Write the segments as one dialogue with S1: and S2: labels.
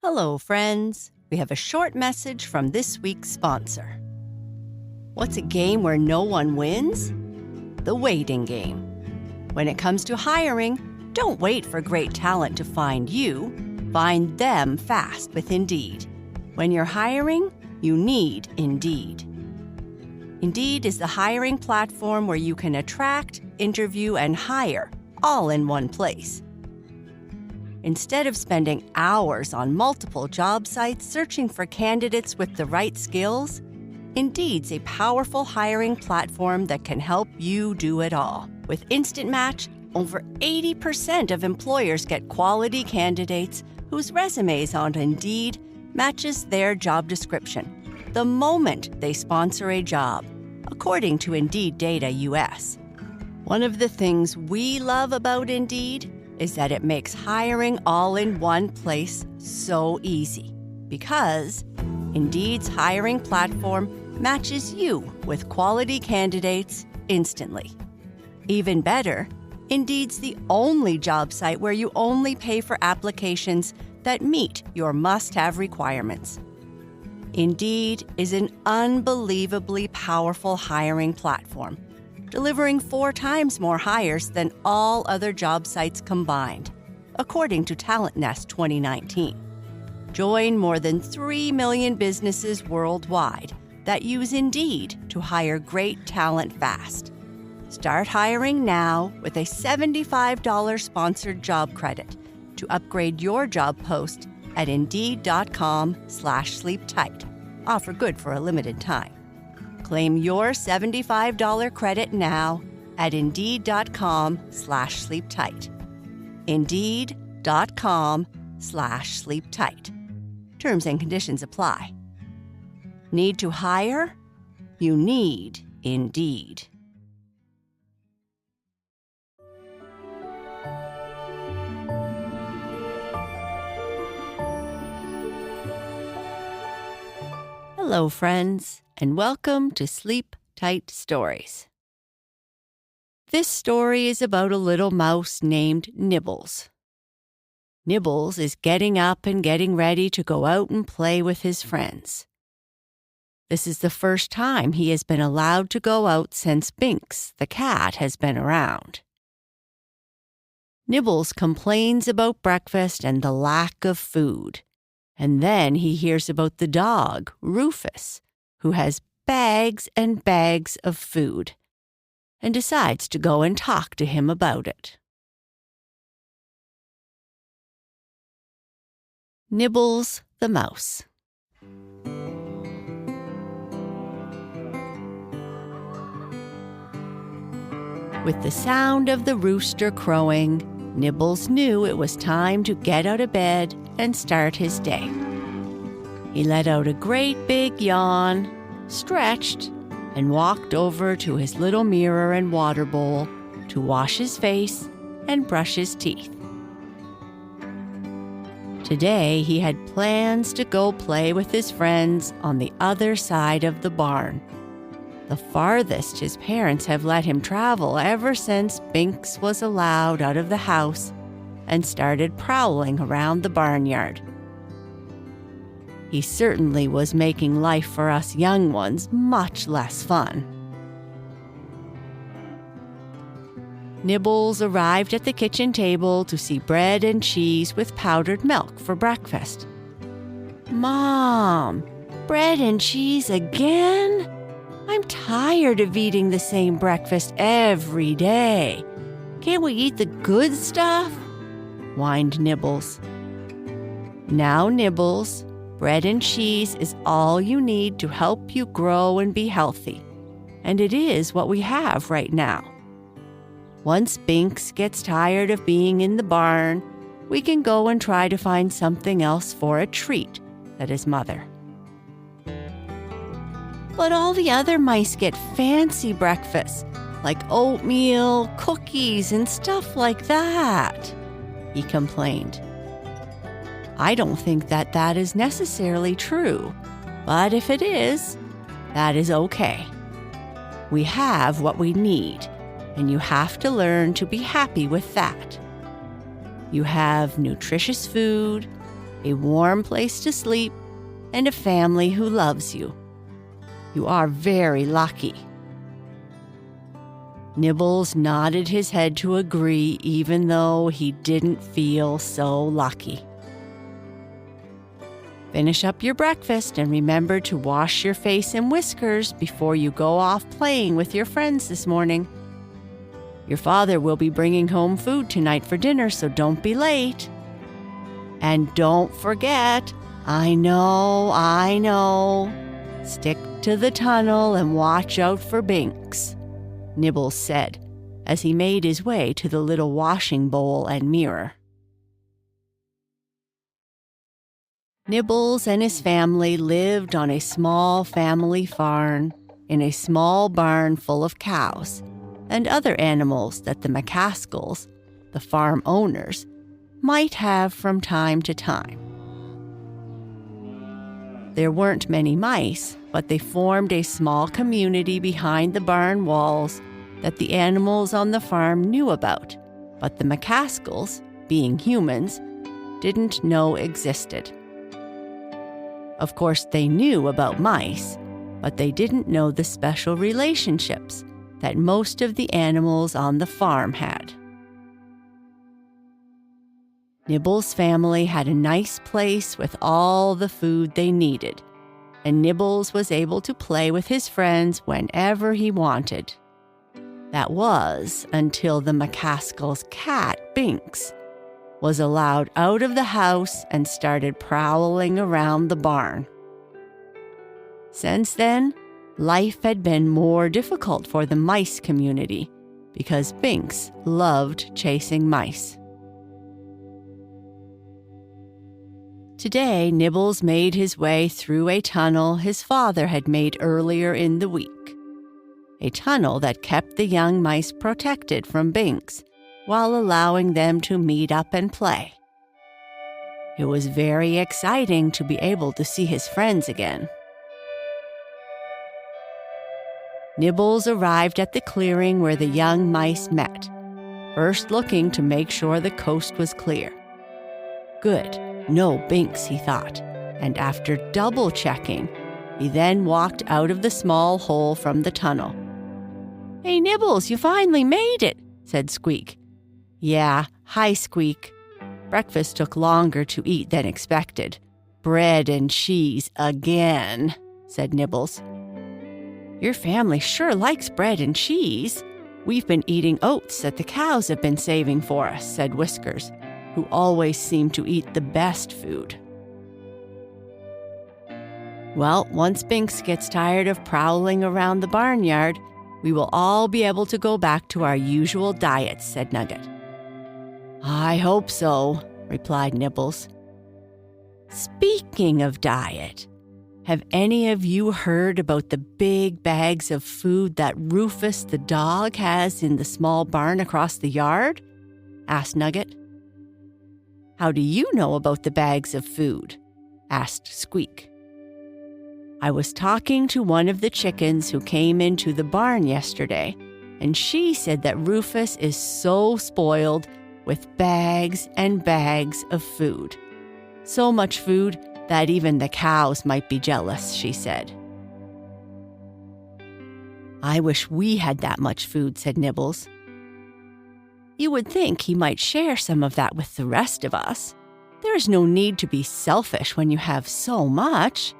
S1: Hello, friends. We have a short message from this week's sponsor. What's a game where no one wins? The waiting game. When it comes to hiring, don't wait for great talent to find you. Find them fast with Indeed. When you're hiring, you need Indeed. Indeed is the hiring platform where you can attract, interview, and hire all in one place. Instead of spending hours on multiple job sites searching for candidates with the right skills, Indeed's a powerful hiring platform that can help you do it all. With Instant Match, over 80% of employers get quality candidates whose resumes on Indeed matches their job description the moment they sponsor a job, according to Indeed Data US. One of the things we love about Indeed is that it makes hiring all in one place so easy, because Indeed's hiring platform matches you with quality candidates instantly. Even better, Indeed's the only job site where you only pay for applications that meet your must-have requirements. Indeed is an unbelievably powerful hiring platform, delivering 4 times more hires than all other job sites combined, according to Talent Nest 2019. Join more than 3 million businesses worldwide that use Indeed to hire great talent fast. Start hiring now with a $75 sponsored job credit to upgrade your job post at Indeed.com/sleeptight. Offer good for a limited time. Claim your $75 credit now at Indeed.com/sleeptight. Indeed.com/sleeptight. Terms and conditions apply. Need to hire? You need Indeed. Hello, friends, and welcome to Sleep Tight Stories. This story is about a little mouse named Nibbles. Nibbles is getting up and getting ready to go out and play with his friends. This is the first time he has been allowed to go out since Binks, the cat, has been around. Nibbles complains about breakfast and the lack of food. And then he hears about the dog, Rufus, who has bags and bags of food, and decides to go and talk to him about it. Nibbles the mouse. With the sound of the rooster crowing, Nibbles knew it was time to get out of bed and start his day. He let out a great big yawn, stretched, and walked over to his little mirror and water bowl to wash his face and brush his teeth. Today he had plans to go play with his friends on the other side of the barn, the farthest his parents have let him travel ever since Binks was allowed out of the house and started prowling around the barnyard. He certainly was making life for us young ones much less fun. Nibbles arrived at the kitchen table to see bread and cheese with powdered milk for breakfast. "Mom, bread and cheese again? I'm tired of eating the same breakfast every day. Can't we eat the good stuff?" whined Nibbles. "Now, Nibbles, bread and cheese is all you need to help you grow and be healthy, and it is what we have right now. Once Binks gets tired of being in the barn, we can go and try to find something else for a treat," said his mother. "But all the other mice get fancy breakfasts, like oatmeal, cookies, and stuff like that," he complained. "I don't think that is necessarily true, but if it is, that is okay. We have what we need, and you have to learn to be happy with that. You have nutritious food, a warm place to sleep, and a family who loves you. You are very lucky." Nibbles nodded his head to agree, even though he didn't feel so lucky. "Finish up your breakfast and remember to wash your face and whiskers before you go off playing with your friends this morning. Your father will be bringing home food tonight for dinner, so don't be late. And don't forget, I know, stick to the tunnel and watch out for Binks," Nibbles said as he made his way to the little washing bowl and mirror. Nibbles and his family lived on a small family farm in a small barn full of cows and other animals that the McCaskills, the farm owners, might have from time to time. There weren't many mice, but they formed a small community behind the barn walls that the animals on the farm knew about, but the McCaskills, being humans, didn't know existed. Of course, they knew about mice, but they didn't know the special relationships that most of the animals on the farm had. Nibbles' family had a nice place with all the food they needed, and Nibbles was able to play with his friends whenever he wanted. That was until the McCaskill's cat, Binks, was allowed out of the house and started prowling around the barn. Since then, life had been more difficult for the mice community because Binks loved chasing mice. Today, Nibbles made his way through a tunnel his father had made earlier in the week, a tunnel that kept the young mice protected from Binks while allowing them to meet up and play. It was very exciting to be able to see his friends again. Nibbles arrived at the clearing where the young mice met, first looking to make sure the coast was clear. Good, no Binks, he thought, and after double-checking, he then walked out of the small hole from the tunnel. "Hey, Nibbles, you finally made it," said Squeak. "Yeah, hi, Squeak." Breakfast took longer to eat than expected. "Bread and cheese again," said Nibbles. "Your family sure likes bread and cheese. We've been eating oats that the cows have been saving for us," said Whiskers, who always seemed to eat the best food. "Well, once Binks gets tired of prowling around the barnyard, we will all be able to go back to our usual diets," said Nugget. "I hope so," replied Nibbles. "Speaking of diet, have any of you heard about the big bags of food that Rufus the dog has in the small barn across the yard?" asked Nugget. "How do you know about the bags of food?" asked Squeak. "I was talking to one of the chickens who came into the barn yesterday, and she said that Rufus is so spoiled with bags and bags of food. So much food that even the cows might be jealous," she said. "I wish we had that much food," said Nibbles. "You would think he might share some of that with the rest of us. There is no need to be selfish when you have so much,"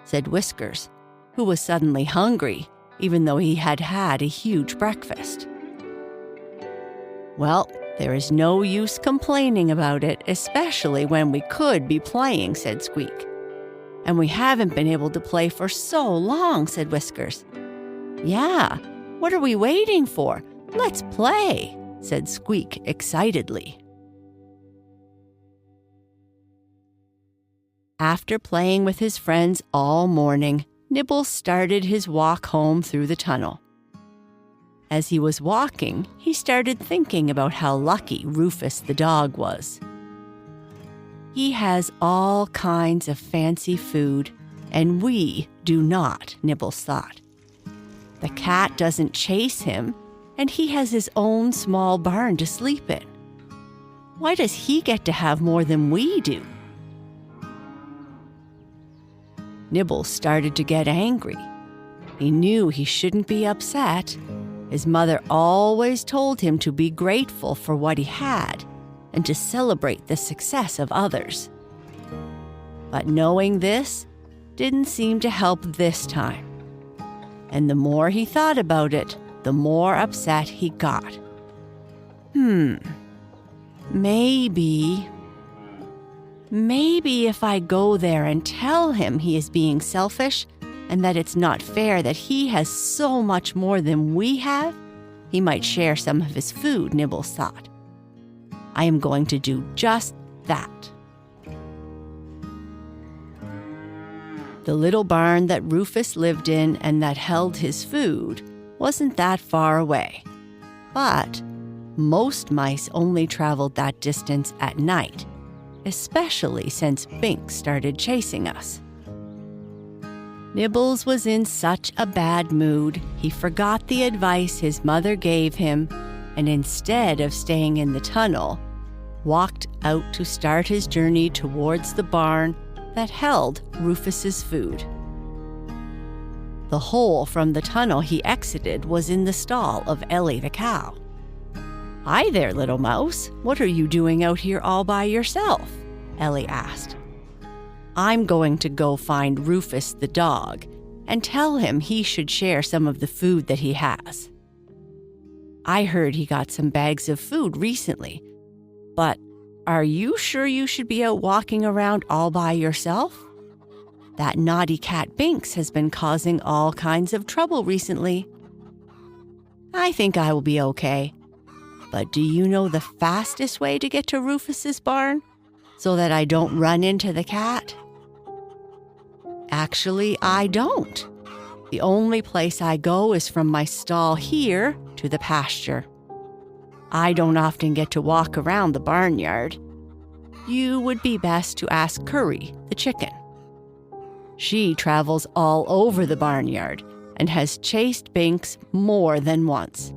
S1: said Whiskers, who was suddenly hungry, even though he had had a huge breakfast. "Well, there is no use complaining about it, especially when we could be playing," said Squeak. "And we haven't been able to play for so long," said Whiskers. "Yeah, what are we waiting for? Let's play," said Squeak excitedly. After playing with his friends all morning, Nibbles started his walk home through the tunnel. As he was walking, he started thinking about how lucky Rufus the dog was. He has all kinds of fancy food, and we do not, Nibbles thought. The cat doesn't chase him, and he has his own small barn to sleep in. Why does he get to have more than we do? Nibbles started to get angry. He knew he shouldn't be upset. His mother always told him to be grateful for what he had and to celebrate the success of others. But knowing this didn't seem to help this time. And the more he thought about it, the more upset he got. Maybe if I go there and tell him he is being selfish and that it's not fair that he has so much more than we have, he might share some of his food, Nibbles thought. I am going to do just that. The little barn that Rufus lived in and that held his food wasn't that far away. But most mice only traveled that distance at night, especially since Binks started chasing us. Nibbles was in such a bad mood, he forgot the advice his mother gave him, and instead of staying in the tunnel, walked out to start his journey towards the barn that held Rufus's food. The hole from the tunnel he exited was in the stall of Ellie the cow. "Hi there, little mouse. What are you doing out here all by yourself?" Ellie asked. "I'm going to go find Rufus the dog and tell him he should share some of the food that he has. I heard he got some bags of food recently, but are you sure you should be out walking around all by yourself? That naughty cat Binks has been causing all kinds of trouble recently." "I think I will be okay. But do you know the fastest way to get to Rufus's barn so that I don't run into the cat?" "Actually, I don't. The only place I go is from my stall here to the pasture. I don't often get to walk around the barnyard. You would be best to ask Curry, the chicken. She travels all over the barnyard and has chased Binks more than once.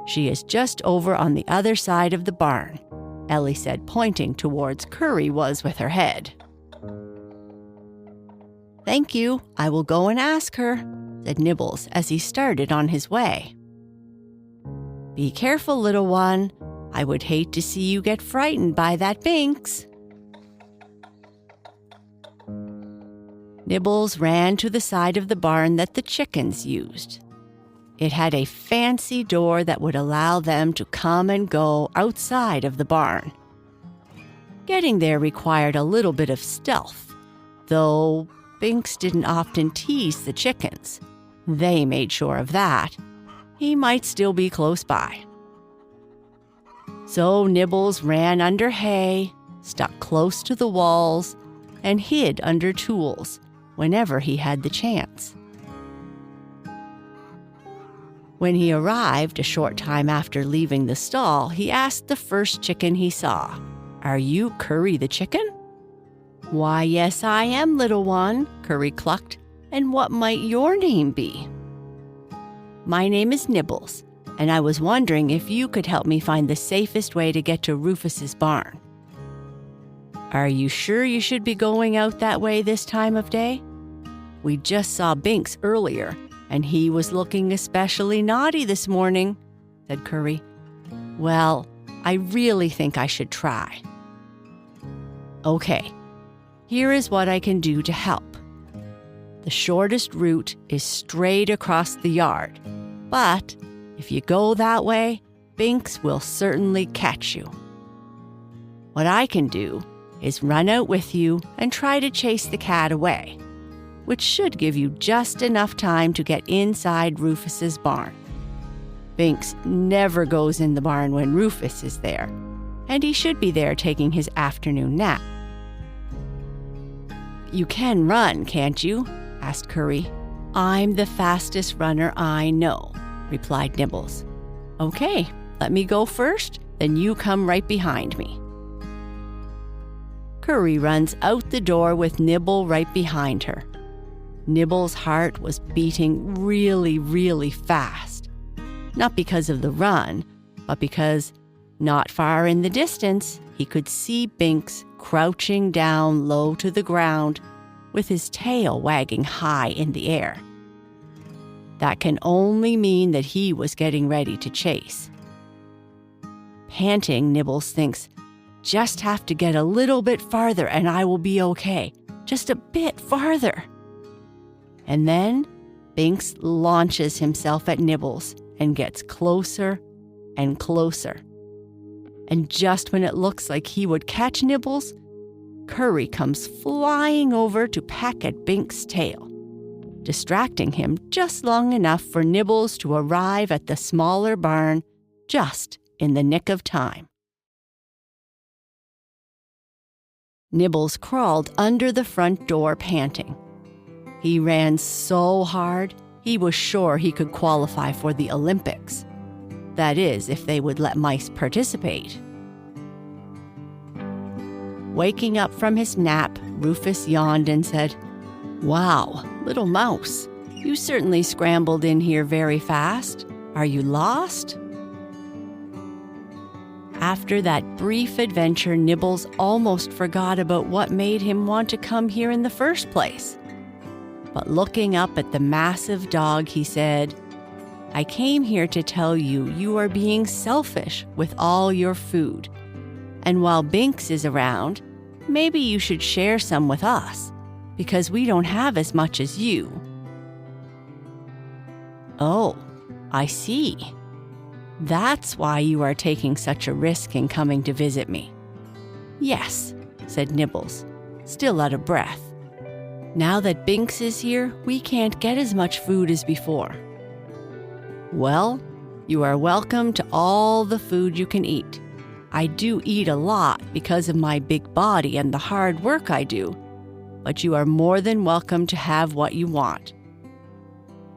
S1: She is just over on the other side of the barn," Ellie said, pointing towards Curry was with her head. "Thank you. I will go and ask her," said Nibbles as he started on his way. "Be careful, little one. I would hate to see you get frightened by that Binks." Nibbles ran to the side of the barn that the chickens used. It had a fancy door that would allow them to come and go outside of the barn. Getting there required a little bit of stealth, though Binks didn't often tease the chickens. They made sure of that. He might still be close by. So Nibbles ran under hay, stuck close to the walls, and hid under tools whenever he had the chance. When he arrived a short time after leaving the stall, he asked the first chicken he saw, "Are you Curry the chicken?" "Why, yes, I am, little one," Curry clucked. "And what might your name be?" "My name is Nibbles, and I was wondering if you could help me find the safest way to get to Rufus's barn." "Are you sure you should be going out that way this time of day? We just saw Binks earlier, and he was looking especially naughty this morning," said Curry. "Well, I really think I should try." "Okay, here is what I can do to help. The shortest route is straight across the yard, but if you go that way, Binks will certainly catch you. What I can do is run out with you and try to chase the cat away, which should give you just enough time to get inside Rufus's barn. Binks never goes in the barn when Rufus is there, and he should be there taking his afternoon nap." "You can run, can't you?" asked Curry. "I'm the fastest runner I know," replied Nibbles. "Okay, let me go first, then you come right behind me." Curry runs out the door with Nibble right behind her. Nibble's heart was beating really, really fast. Not because of the run, but because, not far in the distance, he could see Binks crouching down low to the ground, with his tail wagging high in the air. That can only mean that he was getting ready to chase. Panting, Nibbles thinks, "Just have to get a little bit farther and I will be okay. Just a bit farther." And then Binks launches himself at Nibbles and gets closer and closer. And just when it looks like he would catch Nibbles, Curry comes flying over to peck at Binks' tail, distracting him just long enough for Nibbles to arrive at the smaller barn just in the nick of time. Nibbles crawled under the front door panting. He ran so hard, he was sure he could qualify for the Olympics. That is, if they would let mice participate. Waking up from his nap, Rufus yawned and said, "Wow, little mouse, you certainly scrambled in here very fast. Are you lost?" After that brief adventure, Nibbles almost forgot about what made him want to come here in the first place. But looking up at the massive dog, he said, "I came here to tell you you are being selfish with all your food. And while Binks is around, maybe you should share some with us, because we don't have as much as you." "Oh, I see. That's why you are taking such a risk in coming to visit me." "Yes," said Nibbles, still out of breath. "Now that Binks is here, we can't get as much food as before." "Well, you are welcome to all the food you can eat. I do eat a lot because of my big body and the hard work I do, but you are more than welcome to have what you want."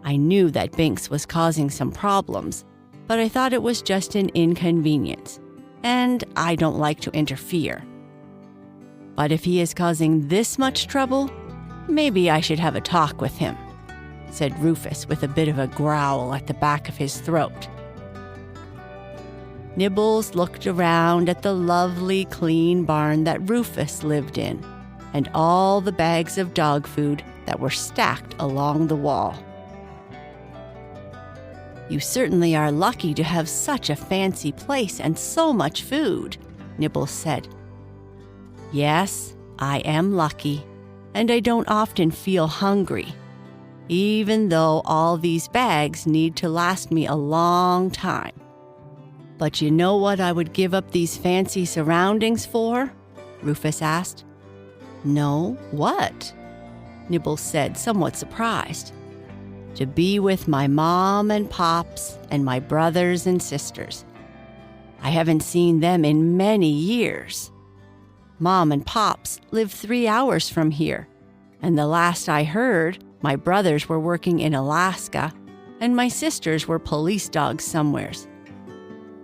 S1: I knew that Binks was causing some problems, but I thought it was just an inconvenience, and I don't like to interfere. But if he is causing this much trouble, maybe I should have a talk with him, said Rufus with a bit of a growl at the back of his throat. Nibbles looked around at the lovely, clean barn that Rufus lived in, and all the bags of dog food that were stacked along the wall. "You certainly are lucky to have such a fancy place and so much food," Nibbles said. "Yes, I am lucky, and I don't often feel hungry, even though all these bags need to last me a long time. But you know what I would give up these fancy surroundings for?" Rufus asked. "No, what?" Nibbles said, somewhat surprised. "To be with my mom and pops and my brothers and sisters. I haven't seen them in many years. Mom and pops live 3 hours from here, and the last I heard, my brothers were working in Alaska, and my sisters were police dogs somewheres.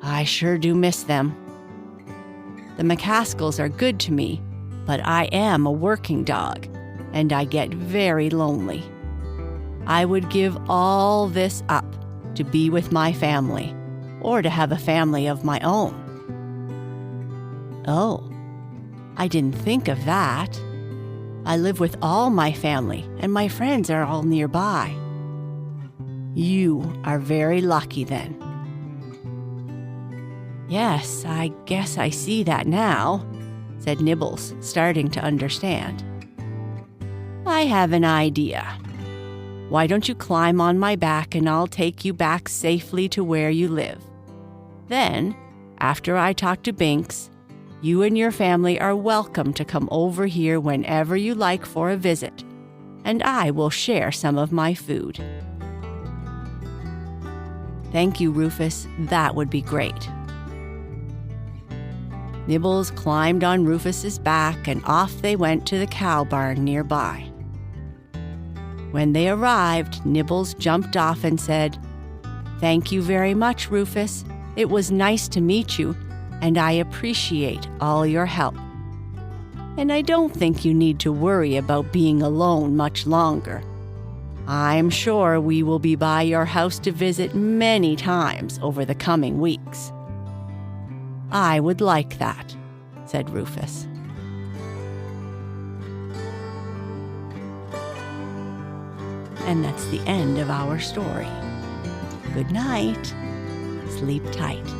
S1: I sure do miss them. The McCaskells are good to me, but I am a working dog, and I get very lonely. I would give all this up to be with my family, or to have a family of my own." "Oh, I didn't think of that. I live with all my family, and my friends are all nearby." "You are very lucky then." "Yes, I guess I see that now," said Nibbles, starting to understand. "I have an idea. Why don't you climb on my back and I'll take you back safely to where you live. Then, after I talk to Binks, you and your family are welcome to come over here whenever you like for a visit, and I will share some of my food." "Thank you, Rufus. That would be great." Nibbles climbed on Rufus's back, and off they went to the cow barn nearby. When they arrived, Nibbles jumped off and said, "Thank you very much, Rufus. It was nice to meet you, and I appreciate all your help. And I don't think you need to worry about being alone much longer. I'm sure we will be by your house to visit many times over the coming weeks." "I would like that," said Rufus. And that's the end of our story. Good night. Sleep tight.